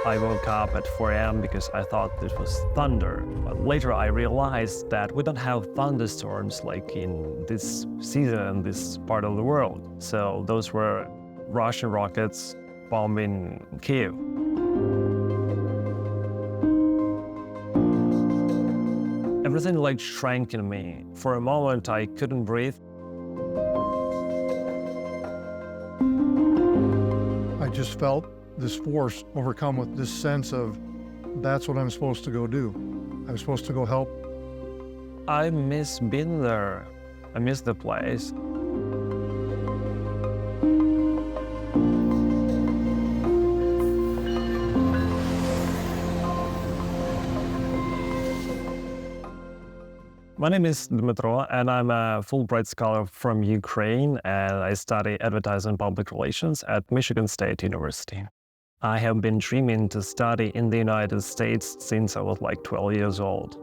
I woke up at 4 a.m. because I thought this was thunder. But later I realized that we don't have thunderstorms like in this season in this part of the world. So those were Russian rockets bombing Kiev. Everything like shrank in me. For a moment I couldn't breathe. I just felt this force overcome with this sense of that's what I'm supposed to go do. I'm supposed to go help. I miss being there. I miss the place. My name is Dmytro, and I'm a Fulbright scholar from Ukraine, and I study advertising and public relations at Michigan State University. I have been dreaming to study in the United States since I was like 12 years old.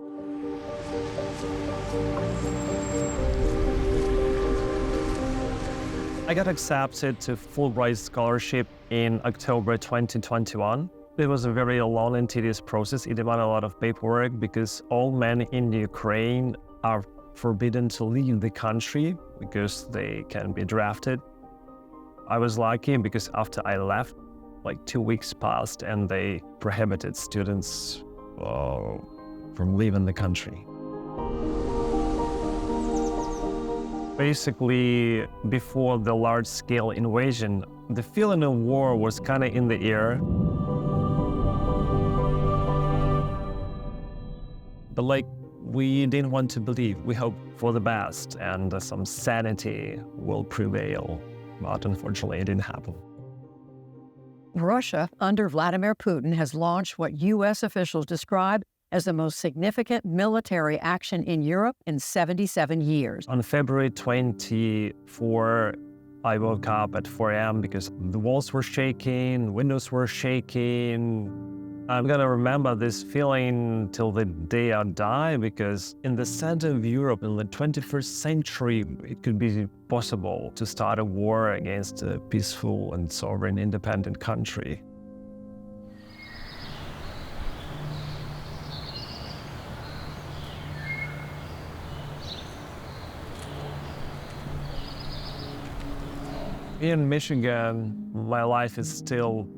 I got accepted to Fulbright scholarship in October 2021. It was a very long and tedious process. It demanded a lot of paperwork because all men in Ukraine are forbidden to leave the country because they can be drafted. I was lucky because after I left, like 2 weeks passed and they prohibited students from leaving the country. Basically, before the large-scale invasion, the feeling of war was kind of in the air. But like, we didn't want to believe. We hoped for the best and some sanity will prevail. But unfortunately, it didn't happen. Russia, under Vladimir Putin, has launched what U.S. officials describe as the most significant military action in Europe in 77 years. On February 24, I woke up at 4 a.m. because the walls were shaking, windows were shaking. I'm gonna remember this feeling till the day I die, because in the center of Europe in the 21st century, it could be possible to start a war against a peaceful and sovereign independent country. In Michigan, my life is still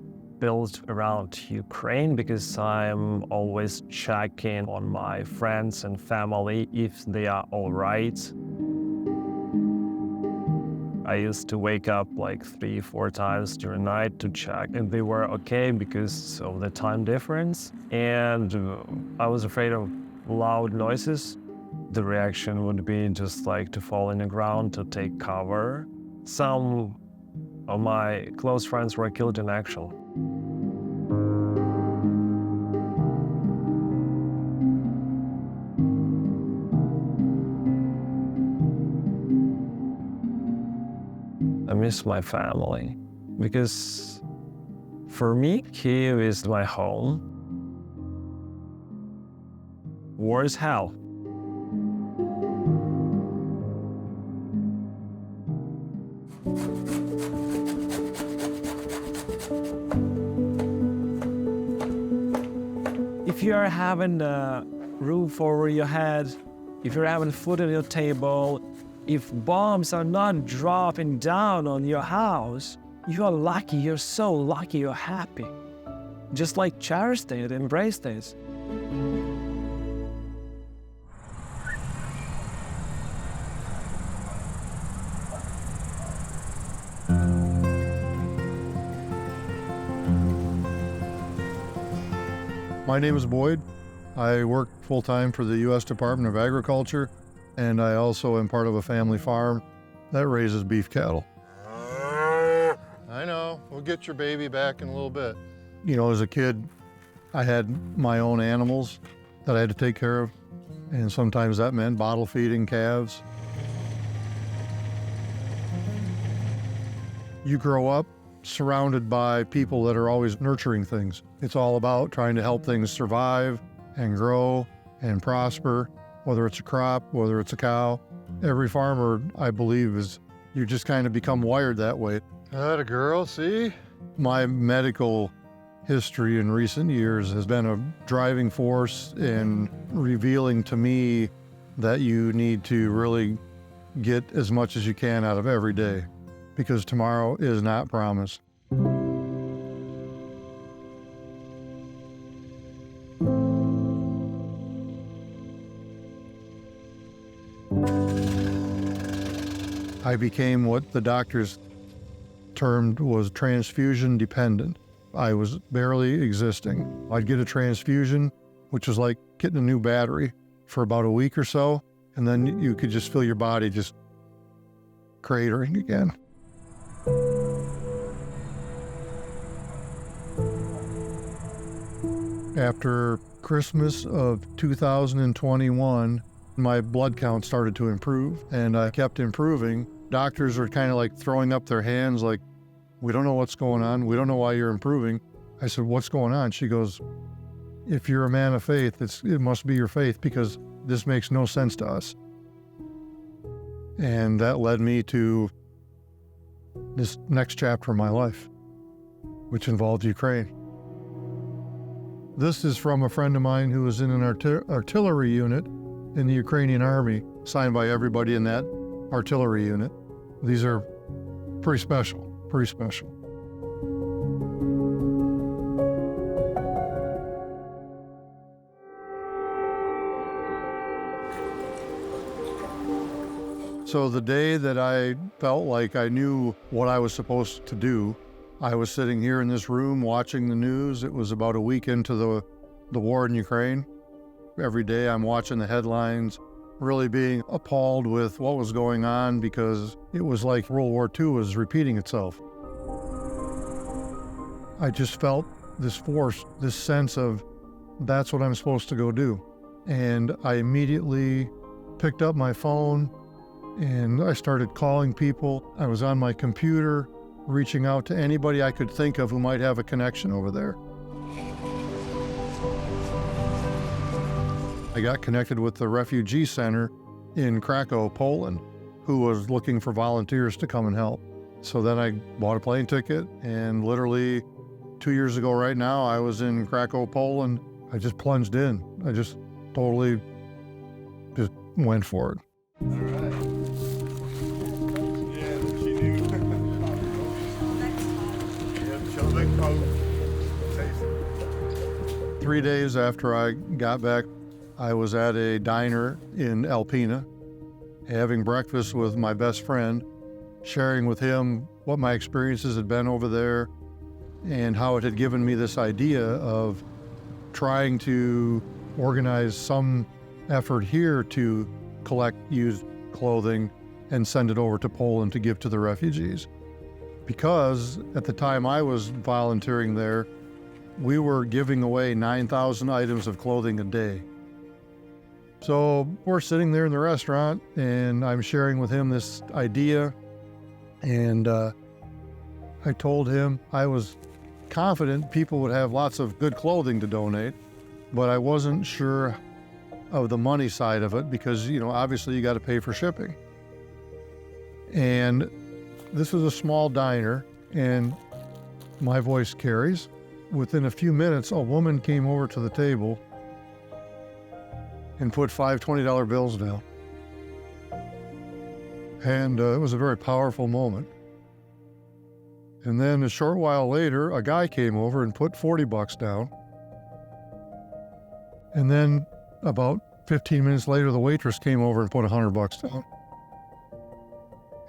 built around Ukraine because I'm always checking on my friends and family if they are all right. I used to wake up like 3-4 times during the night to check if they were okay because of the time difference. And I was afraid of loud noises. The reaction would be just like to fall in the ground to take cover. Some of my close friends were killed in action. I miss my family because for me, Kiev is my home. War is hell. If you are having a roof over your head, if you're having food on your table, if bombs are not dropping down on your house, you are lucky, you're so lucky, you're happy. Just like cherish it, embrace this. My name is Boyd. I work full-time for the U.S. Department of Agriculture, and I also am part of a family farm that raises beef cattle. I know, we'll get your baby back in a little bit. You know, as a kid, I had my own animals that I had to take care of, and sometimes that meant bottle feeding calves. You grow up surrounded by people that are always nurturing things. It's all about trying to help things survive and grow and prosper, whether it's a crop, whether it's a cow. Every farmer, I believe, you just kind of become wired that way. That a girl, see? My medical history in recent years has been a driving force in revealing to me that you need to really get as much as you can out of every day, because tomorrow is not promised. I became what the doctors termed was transfusion dependent. I was barely existing. I'd get a transfusion, which was like getting a new battery, for about a week or so, and then you could just feel your body just cratering again. After Christmas of 2021, my blood count started to improve, and I kept improving. Doctors are kind of like throwing up their hands like, we don't know what's going on. We don't know why you're improving. I said, what's going on? She goes, if you're a man of faith, it must be your faith, because this makes no sense to us. And that led me to this next chapter of my life, which involved Ukraine. This is from a friend of mine who was in an artillery unit in the Ukrainian army, signed by everybody in that artillery unit. These are pretty special, pretty special. So the day that I felt like I knew what I was supposed to do, I was sitting here in this room watching the news. It was about a week into the war in Ukraine. Every day I'm watching the headlines, really being appalled with what was going on, because it was like World War II was repeating itself. I just felt this force, this sense of, that's what I'm supposed to go do. And I immediately picked up my phone and I started calling people. I was on my computer, reaching out to anybody I could think of who might have a connection over there. I got connected with the refugee center in Krakow, Poland, who was looking for volunteers to come and help. So then I bought a plane ticket, and literally 2 years ago right now, I was in Krakow, Poland. I just plunged in. I just totally just went for it. All right. Yeah, she knew. Show that coat. Taste it. 3 days after I got back, I was at a diner in Alpena, having breakfast with my best friend, sharing with him what my experiences had been over there and how it had given me this idea of trying to organize some effort here to collect used clothing and send it over to Poland to give to the refugees. Because at the time I was volunteering there, we were giving away 9,000 items of clothing a day. So we're sitting there in the restaurant, and I'm sharing with him this idea, and I told him I was confident people would have lots of good clothing to donate, but I wasn't sure of the money side of it, because, obviously you got to pay for shipping. And this was a small diner, and my voice carries. Within a few minutes, a woman came over to the table and put 5 $20 bills down. And it was a very powerful moment. And then a short while later, a guy came over and put $40 down. And then about 15 minutes later, the waitress came over and put $100 down.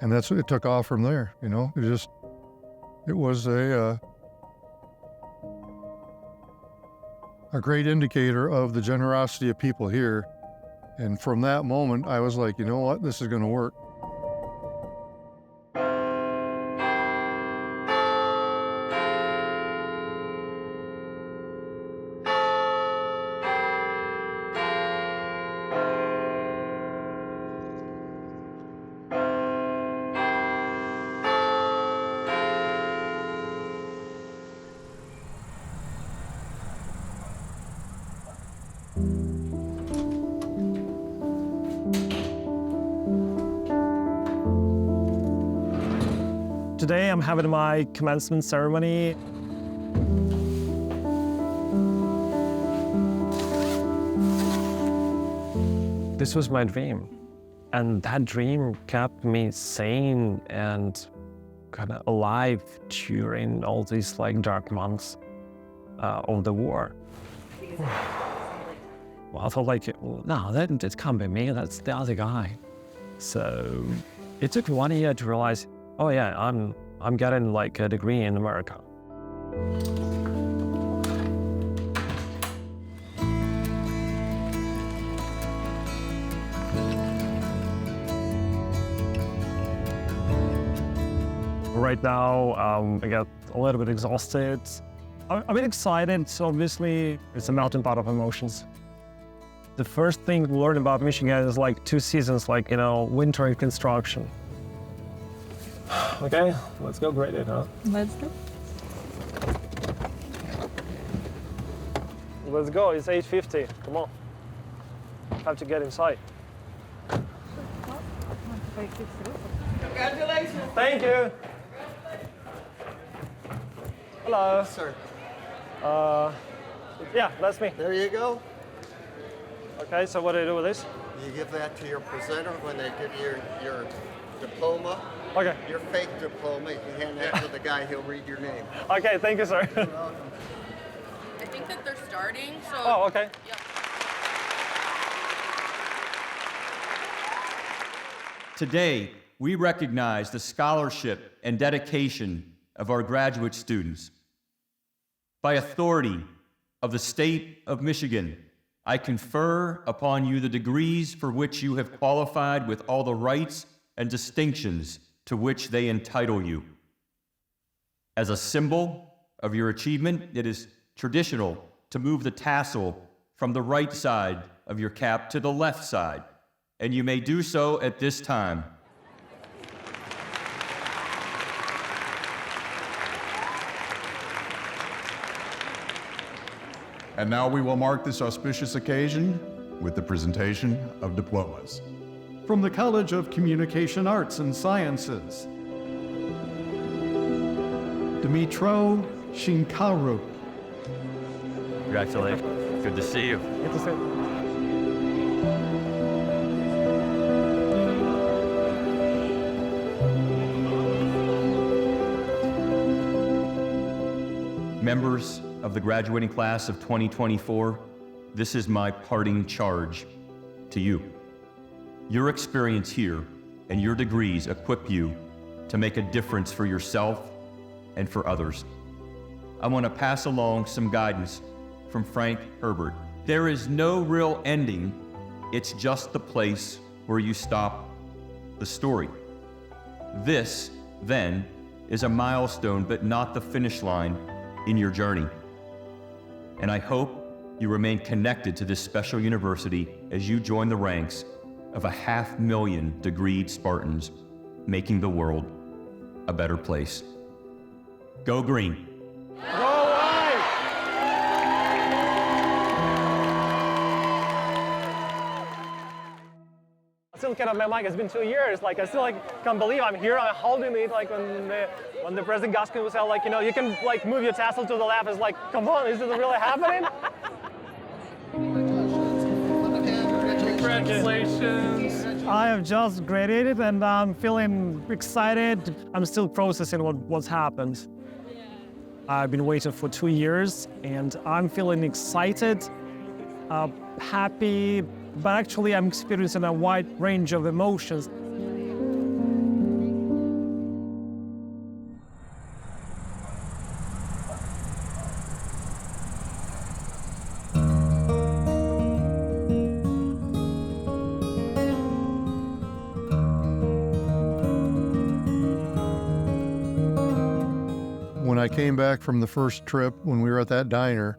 And that's what it took off from there. It was a great indicator of the generosity of people here. And from that moment, I was like, you know what, this is going to work. Today I'm having my commencement ceremony. this was my dream. And that dream kept me sane and kind of alive during all these like dark months of the war. Well, I thought like, no, that can't be me, that's the other guy. So it took 1 year to realize, oh yeah, I'm getting like a degree in America. Right now, I get a little bit exhausted. I'm a bit excited, so obviously it's a melting pot of emotions. The first thing we learned about Michigan is like 2 seasons, like, you know, winter and construction. Okay, let's go grade it, huh? Let's go. Let's go, it's 8:50, come on. Have to get inside. Congratulations. Thank you. Hello. Sir, Yeah, that's me. there you go. Okay, so what do I do with this? You give that to your presenter when they give you your diploma, Okay. your fake diploma. You can hand that to the guy, he'll read your name. Okay, thank you, sir. I think that they're starting, so. Oh, okay. Yeah. Today, we recognize the scholarship and dedication of our graduate students. By authority of the state of Michigan, I confer upon you the degrees for which you have qualified with all the rights and distinctions to which they entitle you. As a symbol of your achievement, it is traditional to move the tassel from the right side of your cap to the left side, and you may do so at this time. And now we will mark this auspicious occasion with the presentation of diplomas. From the College of Communication Arts and Sciences, Dmitro Shinkaru. Congratulations. Good to see you. Good to see you. Members of the graduating class of 2024, this is my parting charge to you. Your experience here and your degrees equip you to make a difference for yourself and for others. I want to pass along some guidance from Frank Herbert. There is no real ending, it's just the place where you stop the story. This, then, is a milestone, but not the finish line in your journey. And I hope you remain connected to this special university as you join the ranks of 500,000 degreed Spartans, making the world a better place. Go green. I still cannot my mic. It's been 2 years. Like I still can't believe I'm here. I'm holding it. Like when the President Gaskin was out, like, you know, you can like move your tassel to the left. It's like, come on, is it really happening? Congratulations. I have just graduated and I'm feeling excited. I'm still processing what's happened. I've been waiting for 2 years and I'm feeling excited, happy, but actually I'm experiencing a wide range of emotions. When I came back from the first trip, when we were at that diner,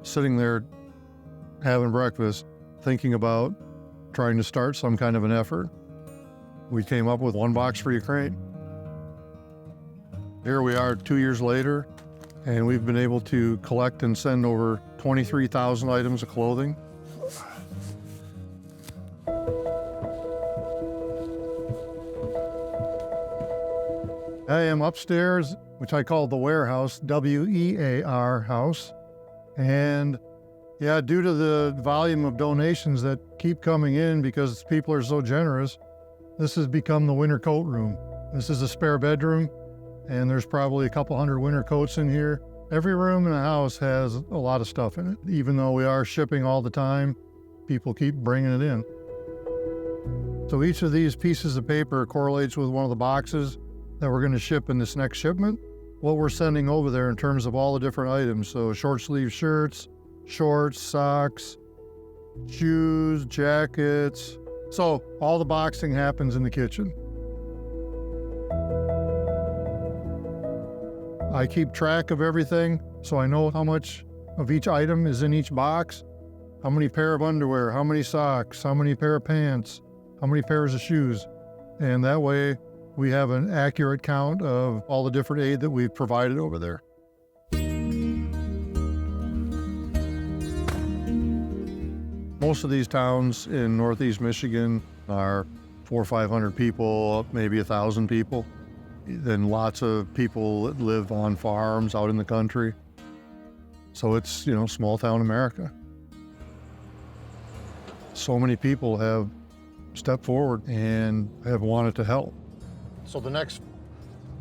sitting there having breakfast, thinking about trying to start some kind of an effort, we came up with One Box for Ukraine. Here we are 2 years later, and we've been able to collect and send over 23,000 items of clothing. I am upstairs, which I call the warehouse, W-E-A-R house, and Yeah, due to the volume of donations that keep coming in because people are so generous, this has become the winter coat room. This is a spare bedroom, and there's probably a couple hundred winter coats in here. Every room in the house has a lot of stuff in it. Even though we are shipping all the time, people keep bringing it in. So each of these pieces of paper correlates with one of the boxes that we're going to ship in this next shipment. What we're sending over there in terms of all the different items. So short sleeve shirts, shorts, socks, shoes, jackets. So all the boxing happens in the kitchen. I keep track of everything, so I know how much of each item is in each box, how many pair of underwear, how many socks, how many pair of pants, how many pairs of shoes. And that way we have an accurate count of all the different aid that we've provided over there. Most of these towns in Northeast Michigan are 400 or 500 people, maybe 1,000 people. Then lots of people that live on farms out in the country. So it's, small town America. So many people have stepped forward and have wanted to help. So the next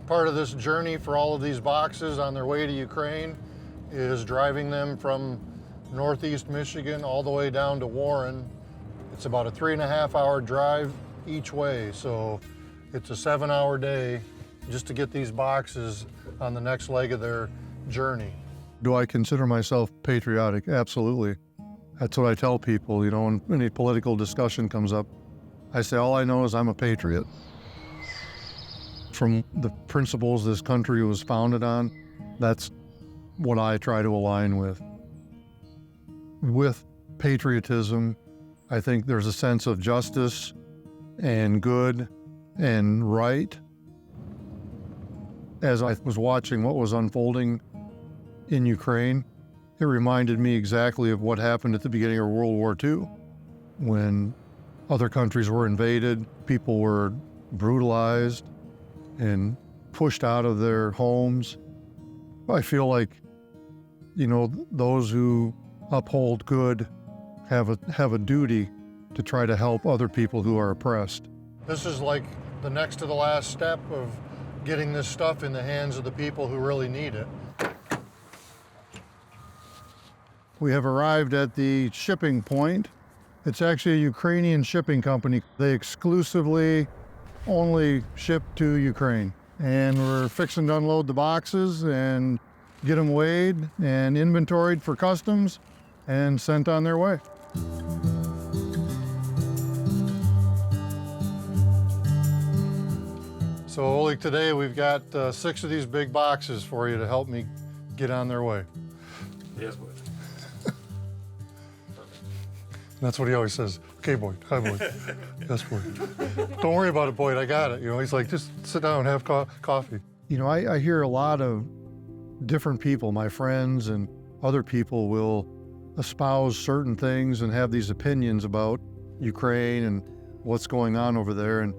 part of this journey for all of these boxes on their way to Ukraine is driving them from Northeast Michigan all the way down to Warren. It's about a 3.5-hour drive each way. So it's a 7-hour day just to get these boxes on the next leg of their journey. Do I consider myself patriotic? Absolutely. That's what I tell people, when any political discussion comes up. I say, all I know is I'm a patriot. From the principles this country was founded on, that's what I try to align with. With patriotism, I think there's a sense of justice and good and right. As I was watching what was unfolding in Ukraine, it reminded me exactly of what happened at the beginning of World War II, when other countries were invaded, people were brutalized and pushed out of their homes. I feel like, those who uphold good have a duty to try to help other people who are oppressed. This is like the next to the last step of getting this stuff in the hands of the people who really need it. We have arrived at the shipping point. It's actually a Ukrainian shipping company. They exclusively only ship to Ukraine. And we're fixing to unload the boxes and get them weighed and inventoried for customs and sent on their way. So Oleg, today we've got 6 of these big boxes for you to help me get on their way. Yes, boy. That's what he always says. Okay, Boyd. Hi, Boyd. Yes, Boyd. Don't worry about it, Boyd. I got it. He's like, just sit down and have coffee. I hear a lot of different people, my friends and other people will espouse certain things and have these opinions about Ukraine and what's going on over there. And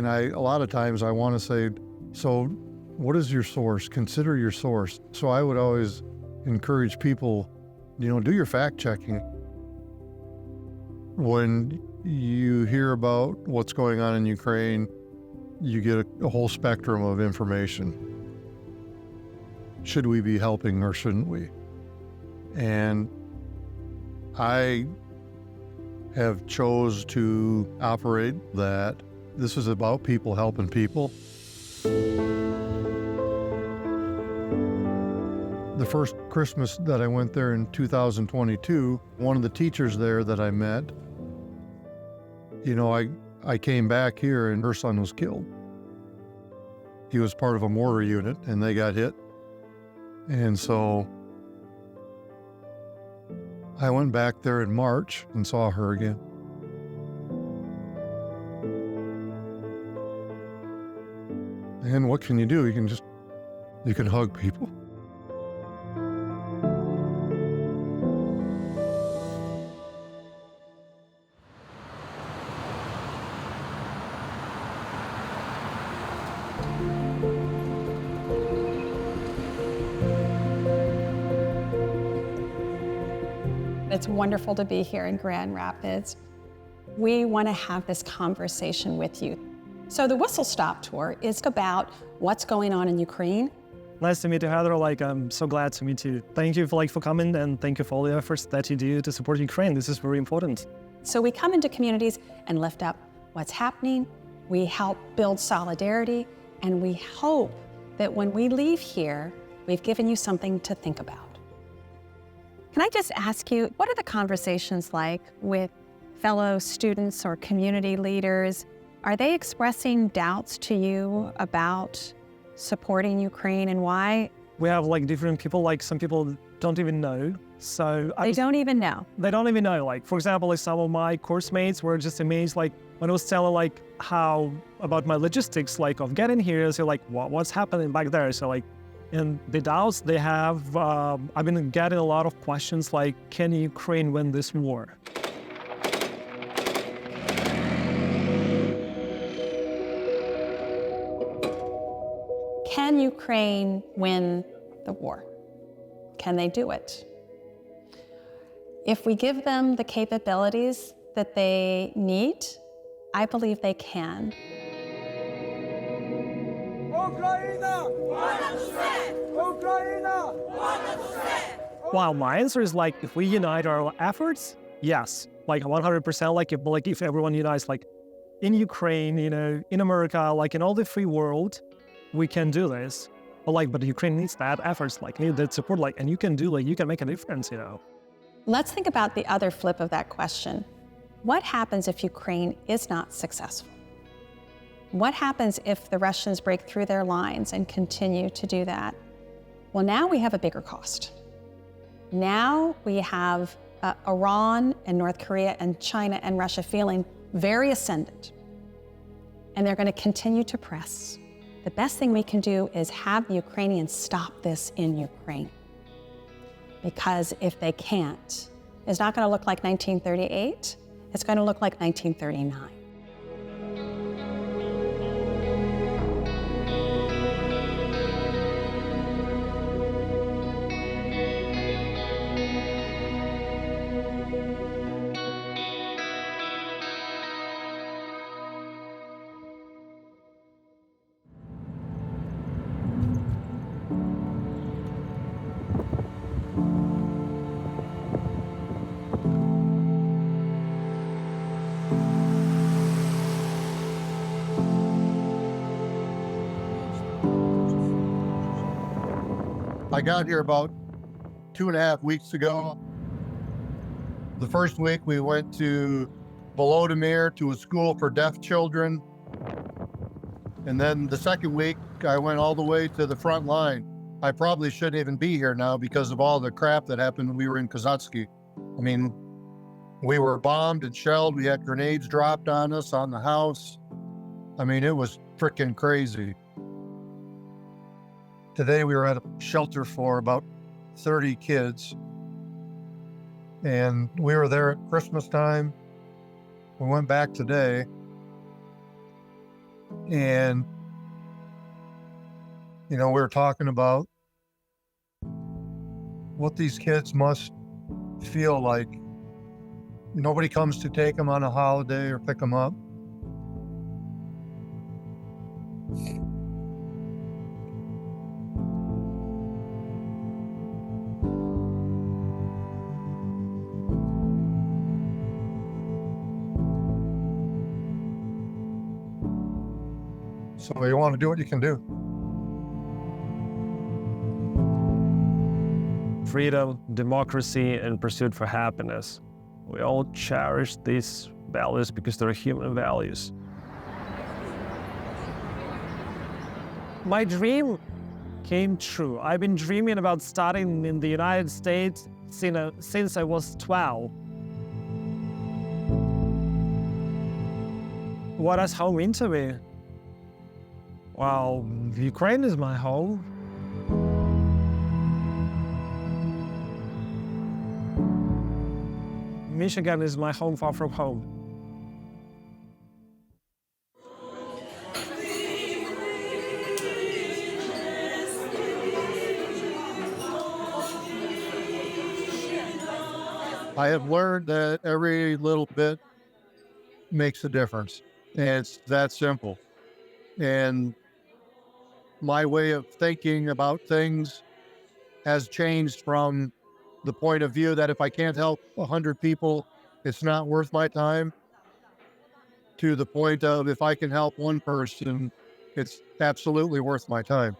a lot of times I want to say, so what is your source? Consider your source. So I would always encourage people, do your fact checking. When you hear about what's going on in Ukraine, you get a whole spectrum of information. Should we be helping or shouldn't we? And I have chose to operate that this is about people helping people. The first Christmas that I went there in 2022, one of the teachers there that I met, I came back here and her son was killed. He was part of a mortar unit and they got hit. And so I went back there in March and saw her again. And what can you do? You can hug people. It's wonderful to be here in Grand Rapids. We want to have this conversation with you. So the Whistle Stop Tour is about what's going on in Ukraine. Nice to meet you, Heather. I'm so glad to meet you. Thank you for coming, and thank you for all the efforts that you do to support Ukraine. This is very important. So we come into communities and lift up what's happening. We help build solidarity, and we hope that when we leave here, we've given you something to think about. Can I just ask you, what are the conversations like with fellow students or community leaders? Are they expressing doubts to you about supporting Ukraine and why? We have different people, some people don't even know. So They don't even know. They don't even know. For example, some of my course mates were just amazed, when I was telling how about my logistics, of getting here. So what's happening back there? So and the doubts they have, I've been getting a lot of questions can Ukraine win this war? Can Ukraine win the war? Can they do it? If we give them the capabilities that they need, I believe they can. Wow, my answer is if we unite our efforts, yes, 100%. If everyone unites, in Ukraine, in America, in all the free world, we can do this. But Ukraine needs that efforts, need that support, and you can do, you can make a difference, Let's think about the other flip of that question. What happens if Ukraine is not successful? What happens if the Russians break through their lines and continue to do that? Well, now we have a bigger cost. Now we have Iran and North Korea and China and Russia feeling very ascendant. And they're going to continue to press. The best thing we can do is have the Ukrainians stop this in Ukraine. Because if they can't, it's not going to look like 1938. It's going to look like 1939. I got here about 2.5 weeks ago. The first week we went to Volodymyr to a school for deaf children. And then the second week I went all the way to the front line. I probably shouldn't even be here now because of all the crap that happened when we were in Kazatsky. We were bombed and shelled. We had grenades dropped on us, on the house. It was freaking crazy. Today we were at a shelter for about 30 kids. And we were there at Christmas time. We went back today. And, we were talking about what these kids must feel like. Nobody comes to take them on a holiday or pick them up. So you want to do what you can do. Freedom, democracy, and pursuit for happiness. We all cherish these values because they're human values. My dream came true. I've been dreaming about studying in the United States since I was 12. What does home mean to me? Well, Ukraine is my home. Michigan is my home far from home. I have learned that every little bit makes a difference. And it's that simple. And my way of thinking about things has changed from the point of view that if I can't help 100 people, it's not worth my time, to the point of if I can help one person, it's absolutely worth my time.